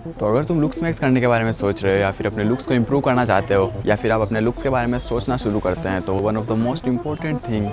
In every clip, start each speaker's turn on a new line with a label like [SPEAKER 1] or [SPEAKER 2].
[SPEAKER 1] तो अगर तुम लुक्स मैक्स करने के बारे में सोच रहे हो या फिर अपने लुक्स को इंप्रूव करना चाहते हो या फिर आप अपने लुक्स के बारे में सोचना शुरू करते हैं, तो one of the most important thing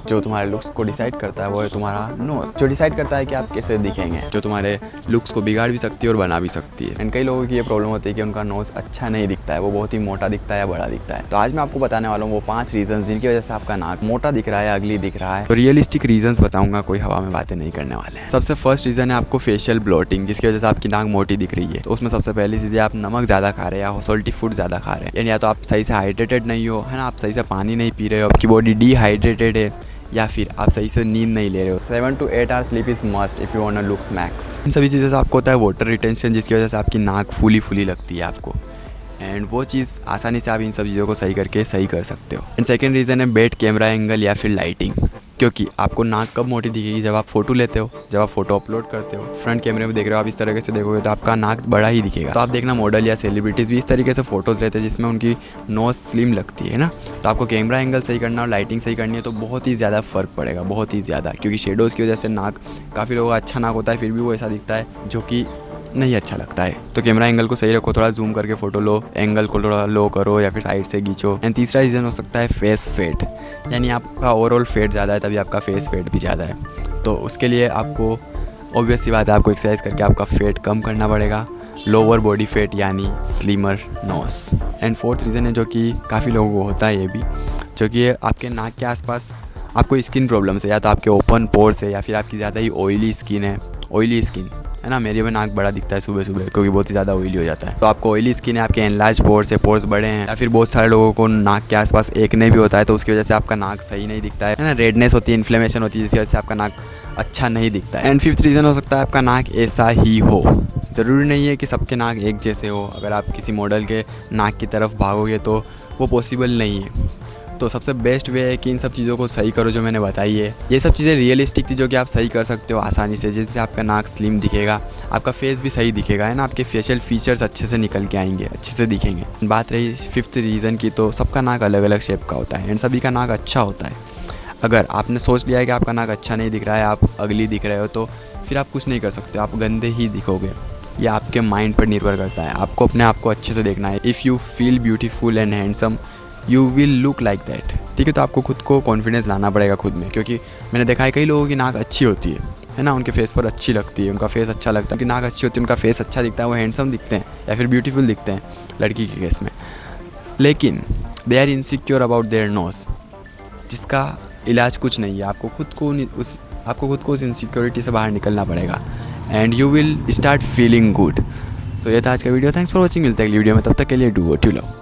[SPEAKER 1] जो तुम्हारे लुक्स को डिसाइड करता है वो है तुम्हारा नोज, जो डिसाइड करता है कि आप कैसे दिखेंगे, जो तुम्हारे लुक्स को बिगाड़ भी सकती है और बना भी सकती है। एंड कई लोगों की ये प्रॉब्लम होती है कि उनका नोज अच्छा नहीं दिखता है, वो बहुत ही मोटा दिखता है या बड़ा दिखता है। तो आज मैं आपको बताने वाला हूँ वो 5 रीजन जिनकी वजह से आपका नाक मोटा दिख रहा है, अगली दिख रहा है। तो रियलिस्टिक रीजंस बताऊंगा, कोई हवा में बातें नहीं करने वाले हैं। सबसे फर्स्ट रीजन है आपको फेशियल ब्लोटिंग, जिसकी वजह से आपकी नाक मोटी दिख रही है। तो उसमें सबसे पहली चीज़ है आप नमक ज़्यादा खा रहे हैं या सॉल्टी फूड ज़्यादा खा रहे हैं, यानी या तो आप सही से हाइड्रेटेड नहीं हो, है ना, आप सही से पानी नहीं पी रहे हो, आपकी बॉडी डिहाइड्रेटेड है, या फिर आप सही से नींद नहीं ले रहे हो। 7 to 8 hours sleep is must if you want to looks max. इन सभी चीज़ों से आपको होता है वाटर रिटेंशन, जिसकी वजह से आपकी नाक फूली लगती है आपको, एंड वो चीज़ आसानी से आप इन सब चीज़ों को सही करके सही कर सकते हो। एंड सेकंड रीज़न है बेड कैमरा एंगल या फिर लाइटिंग, क्योंकि आपको नाक कब मोटी दिखेगी, जब आप फोटो लेते हो, जब आप फोटो अपलोड करते हो, फ्रंट कैमरे में देख रहे हो आप इस तरीके से देखोगे तो आपका नाक बड़ा ही दिखेगा। तो आप देखना मॉडल या सेलिब्रिटीज़ भी इस तरीके से फोटोज़ लेते हैं जिसमें उनकी नोज स्लिम लगती है ना। तो आपको कैमरा एंगल सही करना और लाइटिंग सही करनी है तो बहुत ही ज़्यादा फ़र्क पड़ेगा, बहुत ही ज़्यादा, क्योंकि शेडोज़ की वजह से नाक, काफ़ी लोगों का अच्छा नाक होता है फिर भी वो ऐसा दिखता है जो कि नहीं अच्छा लगता है। तो कैमरा एंगल को सही रखो, थोड़ा जूम करके फोटो लो, एंगल को थोड़ा लो करो या फिर साइड से खींचो। एंड तीसरा रीज़न हो सकता है फेस फेट, यानी आपका ओवरऑल फेट ज़्यादा है तभी आपका फेस फेट भी ज़्यादा है। तो उसके लिए आपको ऑब्वियस सी बात है, आपको एक्सरसाइज करके आपका फेट कम करना पड़ेगा, लोअर बॉडी फेट यानी slimmer nose. And fourth reason है जो कि काफ़ी लोगों को होता है ये भी, जो कि आपके नाक के आसपास आपको स्किन प्रॉब्लम से, या तो आपके ओपन पोर्स है या फिर आपकी ज़्यादा ही ऑयली स्किन है ना। मेरे में नाक बड़ा दिखता है सुबह क्योंकि बहुत ही ज़्यादा ऑयली हो जाता है। तो आपको ऑयली स्किन है, आपके एनलार्ज पोर्स है, पोर्स बड़े हैं, या फिर बहुत सारे लोगों को नाक के आसपास एकने भी होता है, तो उसकी वजह से आपका नाक सही नहीं दिखता है ना, रेडनेस होती है, इन्फ्लेमेशन होती है, जिसकी वजह से आपका नाक अच्छा नहीं दिखता है। एंड फिफ्थ रीज़न हो सकता है आपका नाक ऐसा ही हो, ज़रूरी नहीं है कि सबके नाक एक जैसे हो। अगर आप किसी मॉडल के नाक की तरफ भागोगे तो वो पॉसिबल नहीं है। तो सबसे बेस्ट वे है कि इन सब चीज़ों को सही करो जो मैंने बताई है। ये सब चीज़ें रियलिस्टिक थी जो कि आप सही कर सकते हो आसानी से, जिससे आपका नाक स्लिम दिखेगा, आपका फेस भी सही दिखेगा, है ना, आपके फेशियल फीचर्स अच्छे से निकल के आएंगे, अच्छे से दिखेंगे। बात रही फिफ्थ रीज़न की, तो सबका नाक अलग अलग शेप का होता है एंड सभी का नाक अच्छा होता है। अगर आपने सोच लिया है कि आपका नाक अच्छा नहीं दिख रहा है, आप अगली दिख रहे हो, तो फिर आप कुछ नहीं कर सकते, आप गंदे ही दिखोगे। यह आपके माइंड पर निर्भर करता है, आपको अपने आप को अच्छे से देखना है। If you feel beautiful and handsome you will look like that, ठीक है। तो आपको खुद को कॉन्फिडेंस लाना पड़ेगा खुद में, क्योंकि मैंने देखा है कई लोगों की नाक अच्छी होती है ना, उनके फेस पर अच्छी लगती है, उनका फेस अच्छा लगता है, उनकी नाक अच्छी होती है, उनका फेस अच्छा दिखता है, वो हैंडसम दिखते हैं या फिर ब्यूटीफुल दिखते हैं लड़की के केस में, लेकिन they are insecure about their nose, जिसका इलाज कुछ नहीं है। आपको खुद को उस इनसिक्योरिटी से बाहर निकलना पड़ेगा and you will start feeling good. तो ये था आज का वीडियो, थैंक्स फॉर वॉचिंग, मिलते हैं अगली वीडियो में, तब तक के लिए डू व्हाट यू लव।